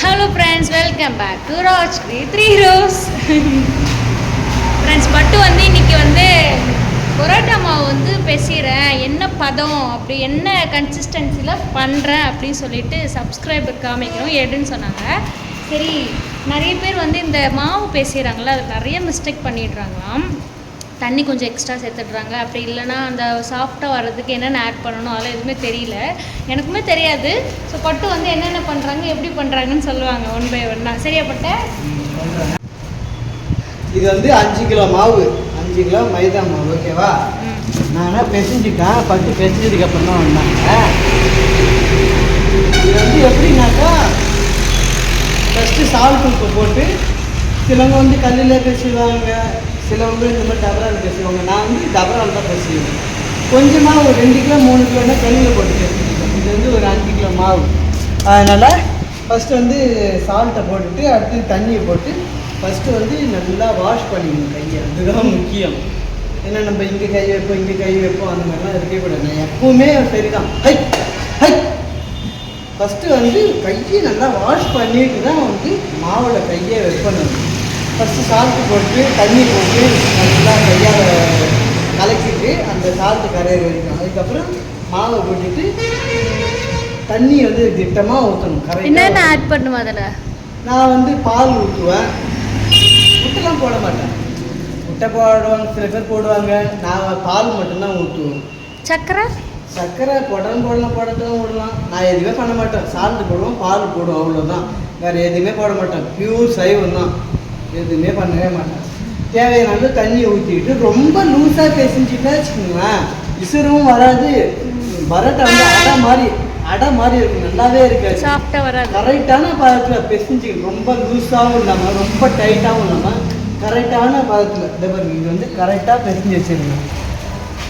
Hello friends, welcome back to Rajgiri 3 ரோஸ். Friends, பட்டு வந்து இன்றைக்கி வந்து பரோட்டா மாவு வந்து பேசுகிறேன், என்ன பதம் அப்படி என்ன கன்சிஸ்டன்சியில் பண்ணுறேன் அப்படின்னு சொல்லிட்டு சப்ஸ்கிரைபர் காமிக்கணும் எடுன்னு சொன்னாங்க. சரி, நிறைய பேர் வந்து இந்த மாவு பேசுகிறாங்களா, அது நிறைய மிஸ்டேக் பண்ணிடுறாங்களாம். தண்ணி கொஞ்சம் எக்ஸ்ட்ரா சேர்த்துடுறாங்க, அப்படி இல்லைனா அந்த சாஃப்டாக வர்றதுக்கு என்னென்ன ஆட் பண்ணணும் அதெல்லாம் எதுவுமே தெரியல, எனக்குமே தெரியாது. ஸோ பட்டு வந்து என்னென்ன பண்ணுறாங்க எப்படி பண்ணுறாங்கன்னு சொல்லுவாங்க ஒன் பை ஒன்னா. சரியா பட்ட? இது வந்து 5 கிலோ மாவு, 5 கிலோ மைதா மாவு. ஓகேவா? நான் பிசைஞ்சிட்டேன். பட்டு பிசைஞ்சதுக்கு அப்புறம் தான் வந்தாங்க. இது வந்து எப்படின்னாக்கா, ஃபஸ்ட்டு சால்ட் உப்பு போட்டு, சிலவங்க வந்து கல்லில் பிசைவாங்க, சிலவங்க இந்த மாதிரி டபரால் பிசைவாங்க. நான் வந்து டபரால் தான் பிசைவேன். கொஞ்சமாக ஒரு 2 கிலோ 3 கிலோன்னா கல்லில் போட்டு பிசைஞ்சிட்டேன். இது வந்து ஒரு 5 கிலோ மாவு. அதனால் ஃபஸ்ட்டு வந்து சால்ட்டை போட்டுட்டு அடுத்து தண்ணியை போட்டு ஃபஸ்ட்டு வந்து நல்லா வாஷ் பண்ணிக்கணும் கையை. அதுதான் முக்கியம். ஏன்னா நம்ம இங்கே கை வைப்போம் இங்கே கை வைப்போம் அந்த மாதிரிலாம் இருக்கவே கூடாது. நான் எப்பவுமே சரிதான். ஹை ஹை ஃபஸ்ட்டு வந்து கையை நல்லா வாஷ் பண்ணிட்டு தான் வந்து மாவோட கையை வைப்பணும். ஃபஸ்ட்டு சால்ட்டு போட்டு தண்ணி போட்டு நல்லா கையால் கலக்கிட்டு அந்த சால்ட்டு கரையை வைக்கணும். அதுக்கப்புறம் மாவை போட்டுட்டு தண்ணி வந்து திட்டமாக ஊற்றணும். கரெக்டாக என்னென்ன ஆட் பண்ணுவோம் அதில்? நான் வந்து பால் ஊற்றுவேன். முட்டைலாம் போட மாட்டேன். முட்டை போடுவாங்க, சில பேர் போடுவாங்க. நான் பால் மட்டும்தான் ஊற்றுவேன். சர்க்கரை போடலாம் போடலாம். நான் எதுவுமே பண்ண மாட்டேன். சால்ட்டு போடுவோம், பால் போடுவோம், அவ்வளோதான். வேறு எதுவுமே போட மாட்டேன். பியூர் சைவம் தான். எதுவுமே பண்ணவே மாட்டேன். தேவையான தண்ணி ஊற்றிக்கிட்டு ரொம்ப லூஸாக பிசைஞ்சிட்டா வச்சுக்கோங்களேன், விசிறவும் வராது. பரோட்டா வந்து அடை மாதிரி இருக்கும், நல்லாவே இருக்காது, சாஃப்டாக வராது. கரெக்டான பதத்தில் பிசைஞ்சு, ரொம்ப லூஸாகவும் இல்லாமல் ரொம்ப டைட்டாகவும் இல்லாமல் கரெக்டான பதத்தில். இதே மாதிரி இது வந்து கரெக்டாக பிசைஞ்சு வச்சிருக்கணும்.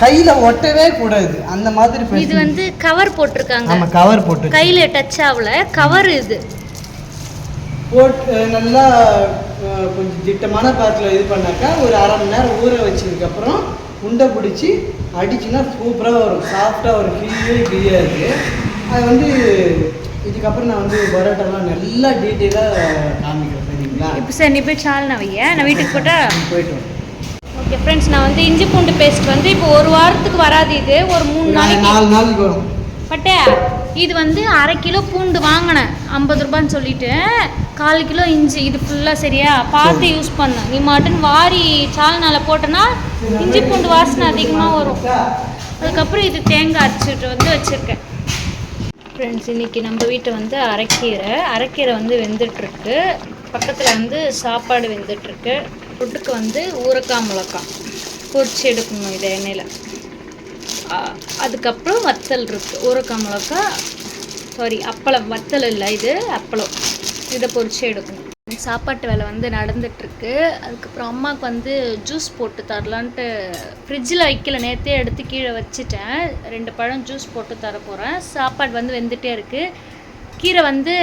கையில் ஒட்டவே கூடாது, அந்த மாதிரி. இது வந்து கவர் போட்டிருக்காங்க. நம்ம கவர் போட்டு கையில் டச் ஆகல, கவர் இது போட்டு நல்லா கொஞ்சம் திட்டமான பாத்திரம் இது பண்ணாக்கா ஒரு அரை மணி நேரம் ஊற வச்சதுக்கப்புறம் உண்டை பிடிச்சி அடிச்சுன்னா சூப்பராக வரும், சாஃப்டாக ஒரு கிளியாது. அது வந்து இதுக்கப்புறம் நான் வந்து பரோட்டாலாம் நல்லா டீட்டெயிலாக காமிக்கிறேன். சரிங்களா? இப்போ சார் நீ போய் சால் நான் வைய, நான் வீட்டுக்கு போயிட்டு வரேன். ஓகே ஃப்ரெண்ட்ஸ், நான் வந்து இஞ்சி பூண்டு பேஸ்ட் வந்து இப்போ ஒரு வாரத்துக்கு வராது, இது ஒரு 3 நாளைக்கு 4 நாளைக்கு வரும். பட்டே இது வந்து 1/2 கிலோ பூண்டு வாங்கினேன் 50 ரூபான்னு சொல்லிட்டு, 1/4 கிலோ இஞ்சி. இது ஃபுல்லாக சரியா பார்த்து யூஸ் பண்ண. நீ மட்டும் வாரி சால்னால போட்டோன்னா இஞ்சி பூண்டு வாசனை அதிகமாக வரும். அதுக்கப்புறம் இது தேங்காய் அரைச்சிட்டு வந்து வச்சுருக்கேன். ஃப்ரெண்ட்ஸ், இன்றைக்கி நம்ம வீட்டை வந்து அரைக்கீரை வந்து வெந்துட்டுருக்கு. பக்கத்தில் வந்து சாப்பாடு வெந்துட்டுருக்கு. ஃபுட்டுக்கு வந்து ஊறுகாய் மிளகாய் பொரிச்சு எடுக்கணும் இதை எண்ணெயில். அதுக்கப்புறம் வத்தல் இருக்குது, ஊறுகாய் மிளகாய், அப்பளம், வத்தல் இல்லை இது அப்பளம். இதை பொரிச்சு எடுக்கணும். சாப்பாட்டு வேலை வந்து நடந்துகிட்ருக்கு. அதுக்கப்புறம் அம்மாவுக்கு வந்து ஜூஸ் போட்டு தரலான்ட்டு ஃப்ரிட்ஜில் வைக்கல, நேற்றே எடுத்து கீழே வச்சுட்டேன். 2 பழம் ஜூஸ் போட்டு தர போகிறேன். சாப்பாடு வந்து வெந்துகிட்டே இருக்குது. கீரை வந்து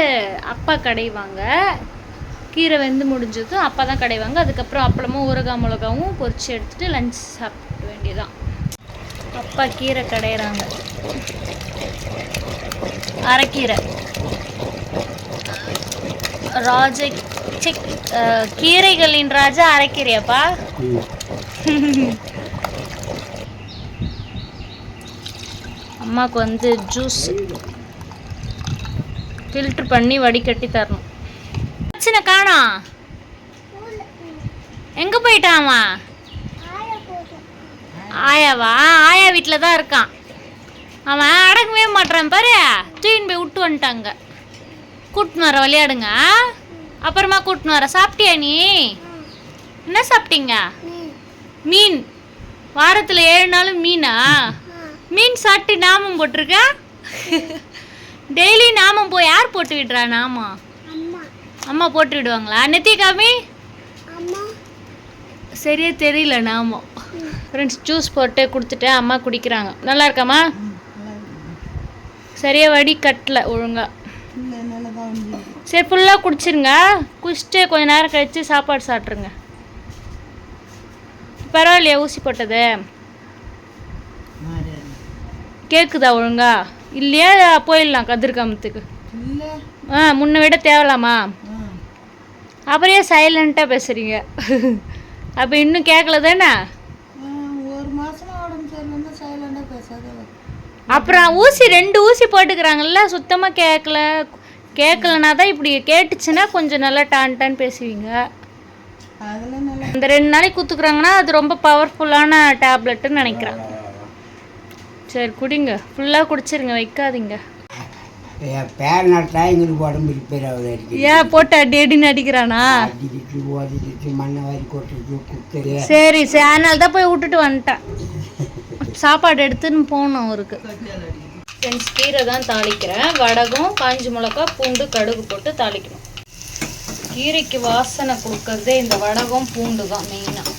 அப்பா கடைவாங்க. கீரை வெந்து முடிஞ்சதும் அப்பா தான் கடைவாங்க. அதுக்கப்புறம் அப்பளமும் ஊறுகாய் மிளகாவும் பொரிச்சு எடுத்துகிட்டு லஞ்ச் சாப்பிட வேண்டியதான். அப்பா கீரை கடையிறாங்க, அரைக்கீரை. கீரைகளின் ராஜா அரைக்கீரையாப்பா. அம்மாவுக்கு வந்து ஜூஸ் ஃபில்ட்ரு பண்ணி வடிகட்டி தரணும். சின்ன காணோம், எங்கே போயிட்டாமா? ஆயாவா? ஆயா வீட்டில் தான் இருக்கான். அவன் அடங்கவே மாட்டான் பாரு, தூக்கின்னு போய் விட்டு வந்துட்டாங்க. கூட்டின்னு வர விளையாடுங்க, அப்புறமா கூட்டின்னு வர. சாப்பிட்டியா நீ? என்ன சாப்பிட்டீங்க? மீன். வாரத்தில் 7 நாளும் மீனா? மீன் சாப்பிட்டு நாமம் போட்டிருக்க? டெய்லி நாமம் போய் யார் போட்டு விடுறா? நாமம் அம்மா போட்டு விடுவாங்களா? நெத்தி காமி. சரியா தெரியல நாமம். ஃப்ரெண்ட்ஸ், ஜூஸ் போட்டு கொடுத்துட்டேன், அம்மா குடிக்கிறாங்க. நல்லா இருக்காம்மா? சரியா வடி கட்டல ஒழுங்கா. சரி, ஃபுல்லாக குடிச்சிருங்க. குடிச்சிட்டு கொஞ்சம் நேரம் கழித்து சாப்பாடு சாப்பிட்ருங்க. பரவாயில்லையா ஊசி போட்டது? கேட்குதா ஒழுங்கா? இல்லையா போயிடலாம் கதிர்காமத்துக்கு? முன்ன விட தேவலாமா? அப்புறம் ஏன் சைலண்ட்டாக பேசுகிறீங்க? அப்போ இன்னும் கேட்கல தானே? ஒரு மாதமாக உடம்பு சரியில்லைன்னா சைலண்டாக பேசாத. அப்புறம் ஊசி 2 ஊசி போட்டுக்கிறாங்கல்ல, சுத்தமாக கேட்கலனா தான் இப்படி கேட்டுச்சுன்னா கொஞ்சம் நல்லா டான் பேசுவீங்க. அதெல்லாம் நல்லா இந்த 2 நாளைக்கு குத்துக்குறாங்கன்னா அது ரொம்ப பவர்ஃபுல்லான டேப்லெட்டுன்னு நினைக்கிறேன். சரி குடிங்க, ஃபுல்லாக குடிச்சிருங்க, வைக்காதீங்க. பேர் நட்டா எங்களுக்கு உடம்பு ரிப்பேர் ஆகுது. ஏன் போட்டு அடின்னு அடிக்கிறானா? அடிக்கிட்டு ஓடிட்டு மண்ணை வாரி கொட்டுறது குத்துரு. சரி அதனால தான் போய் விட்டுட்டு வந்துட்டேன். சாப்பாடு எடுத்துன்னு போகணும் அவருக்கு. ஃப்ரெண்ட்ஸ், கீரை தான் தாளிக்கிறேன். வடகம், காஞ்சி மிளகா, பூண்டு, கடுகு போட்டு தாளிக்கணும். கீரைக்கு வாசனை கொடுக்கறதே இந்த வடகம் பூண்டு தான் மெயினாக.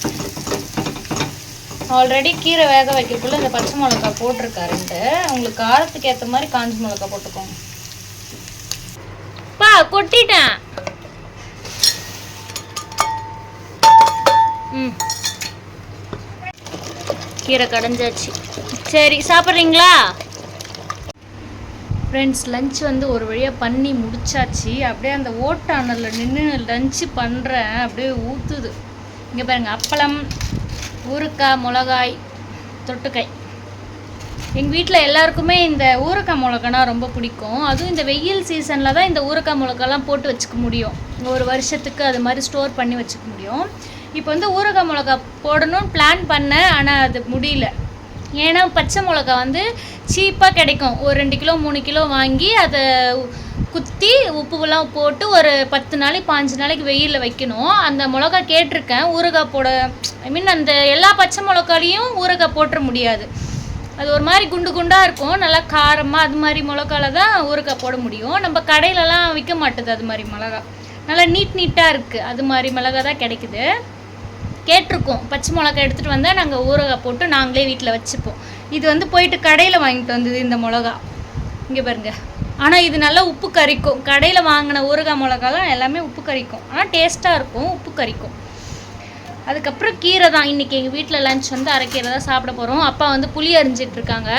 ஆல்ரெடி கீரை வேக வைக்கக்குள்ள இந்த பச்சை மிளகா போட்டிருக்காருன்ட்டு உங்களுக்கு காரத்துக்கு ஏற்ற மாதிரி காஞ்சி மிளகா போட்டுக்கோங்க. கொட்டிட்டேன். கீரை கடைஞ்சாச்சு. சரி சாப்பிட்றீங்களா? ஃப்ரெண்ட்ஸ், லஞ்ச் வந்து ஒரு வழியாக பண்ணி முடிச்சாச்சு. அப்படியே அந்த ஓட்டானலில் நின்று லஞ்சு பண்ணுறேன், அப்படியே ஊற்றுது. இங்கே பாருங்கள், அப்பளம், ஊறுக்காய், மிளகாய், தொட்டுக்காய். எங்கள் வீட்டில் எல்லாருக்குமே இந்த ஊறுக்காய் மிளகானா ரொம்ப பிடிக்கும். அதுவும் இந்த வெயில் சீசனில் தான் இந்த ஊறுக்காய் மிளகாலாம் போட்டு வச்சுக்க முடியும். ஒரு வருஷத்துக்கு அது மாதிரி ஸ்டோர் பண்ணி வச்சுக்க முடியும். இப்போ வந்து ஊறுகாய் மிளகா போடணும்னு பிளான் பண்ணேன், ஆனால் அது முடியல. ஏன்னா பச்சை மிளகா வந்து சீப்பாக கிடைக்கும். ஒரு 2 கிலோ 3 கிலோ வாங்கி அதை குத்தி உப்புலாம் போட்டு ஒரு 10 நாளைக்கு 15 நாளைக்கு வெயிலில் வைக்கணும். அந்த மிளகா கேட்டிருக்கேன் ஊறுகாய் போட. அந்த எல்லா பச்சை மிளகாலையும் ஊறுகாய் போட்டுற முடியாது. அது ஒரு மாதிரி குண்டு குண்டாக இருக்கும், நல்லா காரமாக. அது மாதிரி மிளகால தான் ஊறுகாய் போட முடியும். நம்ம கடையிலலாம் விற்க மாட்டுது அது மாதிரி மிளகா. நல்லா நீட்டாக இருக்குது. அது மாதிரி மிளகா தான் கிடைக்குது. கேட்டிருக்கோம், பச்சை மிளகா எடுத்துகிட்டு வந்தால் நாங்கள் ஊறுகாய் போட்டு நாங்களே வீட்டில் வச்சுப்போம். இது வந்து போயிட்டு கடையில் வாங்கிட்டு வந்தது இந்த மிளகா. இங்கே பாருங்க. ஆனால் இது நல்லா உப்பு கறிக்கும். கடையில் வாங்கின ஊறுகாய் மிளகாலாம் எல்லாமே உப்பு கறிக்கும். ஆனால் டேஸ்ட்டாக இருக்கும், உப்பு கறிக்கும். அதுக்கப்புறம் கீரை தான் இன்றைக்கி எங்கள் வீட்டில் லஞ்ச் வந்து அரைக்கீரை தான் சாப்பிட போகிறோம். அப்பா வந்து புளி அரிஞ்சிட்ருக்காங்க.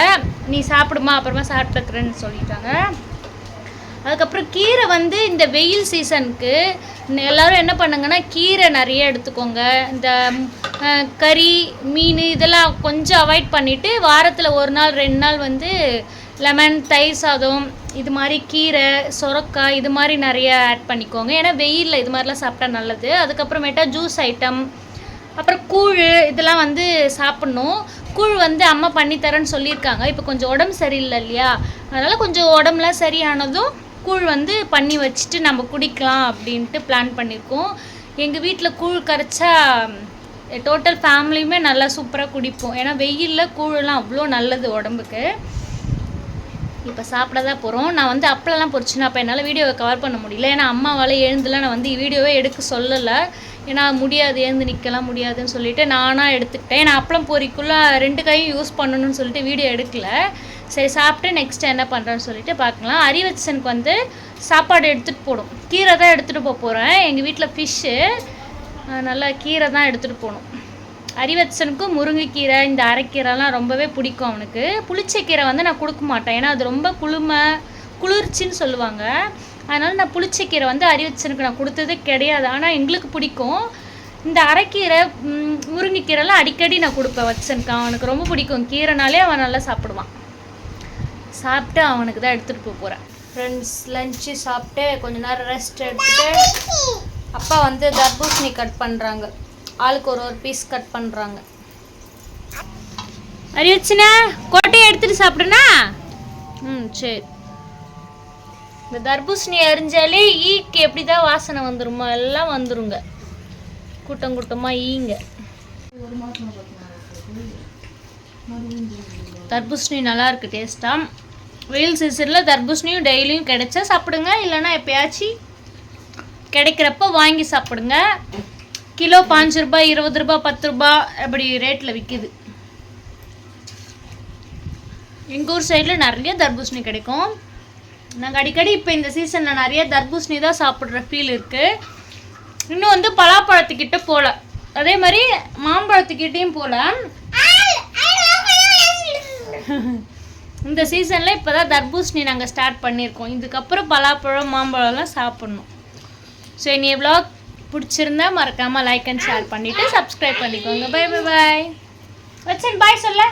நீ சாப்பிடுமா, அப்புறமா சாப்பிட்டுக்கிறேன்னு சொல்லிட்டாங்க. அதுக்கப்புறம் கீரை வந்து இந்த வெயில் சீசனுக்கு எல்லோரும் என்ன பண்ணுங்கன்னா கீரை நிறைய எடுத்துக்கோங்க. இந்த கறி, மீன் இதெல்லாம் கொஞ்சம் அவாய்ட் பண்ணிவிட்டு வாரத்தில் 1 நாள் 2 நாள் வந்து லெமன், தயிர் சாதம், இது மாதிரி கீரை, சொரக்காய் இது மாதிரி நிறைய ஆட் பண்ணிக்கோங்க. ஏன்னா வெயிலில் இது மாதிரிலாம் சாப்பிட்டா நல்லது. அதுக்கப்புறமேட்டா ஜூஸ் ஐட்டம், அப்புறம் கூழ் இதெல்லாம் வந்து சாப்பிட்ணும். கூழ் வந்து அம்மா பண்ணித்தரேன்னு சொல்லியிருக்காங்க. இப்போ கொஞ்சம் உடம்பு சரியில்லை இல்லையா, அதனால் கொஞ்சம் உடம்புலாம் சரியானதும் கூழ் வந்து பண்ணி வச்சுட்டு நம்ம குடிக்கலாம் அப்படின்ட்டு பிளான் பண்ணியிருக்கோம். எங்கள் வீட்டில் கூழ் கரைச்சா டோட்டல் ஃபேமிலியுமே நல்லா சூப்பராக குடிப்போம். ஏன்னா வெயிலில் கூழெல்லாம் அவ்வளோ நல்லது உடம்புக்கு. இப்போ சாப்பிட தான் போகிறோம். நான் வந்து அப்பளம்லாம் பொரிச்சுன்னா அப்போ என்னால் வீடியோவை கவர் பண்ண முடியல. ஏன்னா அம்மாவால் எழுந்துலாம் நான் வந்து வீடியோவே எடுக்க சொல்லலை. ஏன்னா முடியாது, எழுந்து நிற்கலாம் முடியாதுன்னு சொல்லிவிட்டு நானாக எடுத்துக்கிட்டேன். ஏன்னா அப்பளம் பொரிக்குள்ளே 2 கையும் யூஸ் பண்ணணும்னு சொல்லிட்டு வீடியோ எடுக்கல. சரி சாப்பிட்டு நெக்ஸ்ட்டு என்ன பண்ணுறேன்னு சொல்லிட்டு பார்க்கலாம். அறிவச்சனுக்கு வந்து சாப்பாடு எடுத்துகிட்டு போகணும். கீரை தான் எடுத்துகிட்டு போகிறேன். எங்கள் வீட்டில் ஃபிஷ்ஷு, நல்லா கீரை தான் எடுத்துகிட்டு போகணும். அறிவச்சனுக்கும் முருங்கைக்கீரை, இந்த அரைக்கீரைலாம் ரொம்பவே பிடிக்கும் அவனுக்கு. புளிச்சக்கீரை வந்து நான் கொடுக்க மாட்டேன், ஏன்னா அது ரொம்ப குளிர்ச்சின்னு சொல்லுவாங்க. அதனால் நான் புளிச்சக்கீரை வந்து அறிவச்சனுக்கு நான் கொடுத்ததே கிடையாது. ஆனால் எங்களுக்கு பிடிக்கும். இந்த அரைக்கீரை, முருங்கைக்கீரைலாம் அடிக்கடி நான் கொடுப்பேன் வச்சனுக்கு. அவனுக்கு ரொம்ப பிடிக்கும். கீரைனாலே அவன் நல்லா சாப்பிடுவான். சாப்பிட்டு அவனுக்கு தான் எடுத்துகிட்டு போகிறேன். ஃப்ரெண்ட்ஸ், லஞ்சு சாப்பிட்டு கொஞ்ச நேரம் ரெஸ்ட் எடுத்துகிட்டு அப்பா வந்து தர்பூசணி கட் பண்ணுறாங்க. ஆளுக்கு ஒரு பீஸ் கட் பண்ணுறாங்க. அறிவச்சனா கோட்டையை எடுத்துகிட்டு சாப்பிடுனா? சரி. இந்த தர்பூசணி அரிஞ்சாலே ஈக்கு எப்படி தான் வாசனை வந்துருமோ எல்லாம் வந்துருங்க. கூட்டம் கூட்டமாக ஈங்க. தர்பூசணி நல்லா இருக்குது டேஸ்ட்டாக. வெயில் சீசனில் தர்பூசணியும் டெய்லியும் கிடைச்சா சாப்பிடுங்க, இல்லைன்னா எப்பயாச்சும் கிடைக்கிறப்ப வாங்கி சாப்பிடுங்க. கிலோ 5 ரூபாய், 20 ரூபாய், 10 ரூபாய் அப்படி ரேட்டில் விற்கிது. எங்கள் ஊர் சைடில் நிறைய தர்பூசணி கிடைக்கும். நாங்கள் அடிக்கடி இப்போ இந்த சீசனில் நிறைய தர்பூசணி தான் சாப்பிட்ற ஃபீல் இருக்குது. இன்னும் வந்து பலாப்பழத்துக்கிட்ட போகல, அதே மாதிரி மாம்பழத்துக்கிட்டையும் போகல. இந்த சீசனில் இப்போ தான் தர்பூசணி நாங்கள் ஸ்டார்ட் பண்ணியிருக்கோம். இதுக்கப்புறம் பலாப்பழம் மாம்பழம்லாம் சாப்பிட்ணும். ஸோ இனி vlog பிடிச்சிருந்தா மறக்காமல் லைக் அண்ட் ஷேர் பண்ணிவிட்டு சப்ஸ்கிரைப் பண்ணிக்கோங்க. Bye bye bye. வச்சன் பாய் சொல்ல.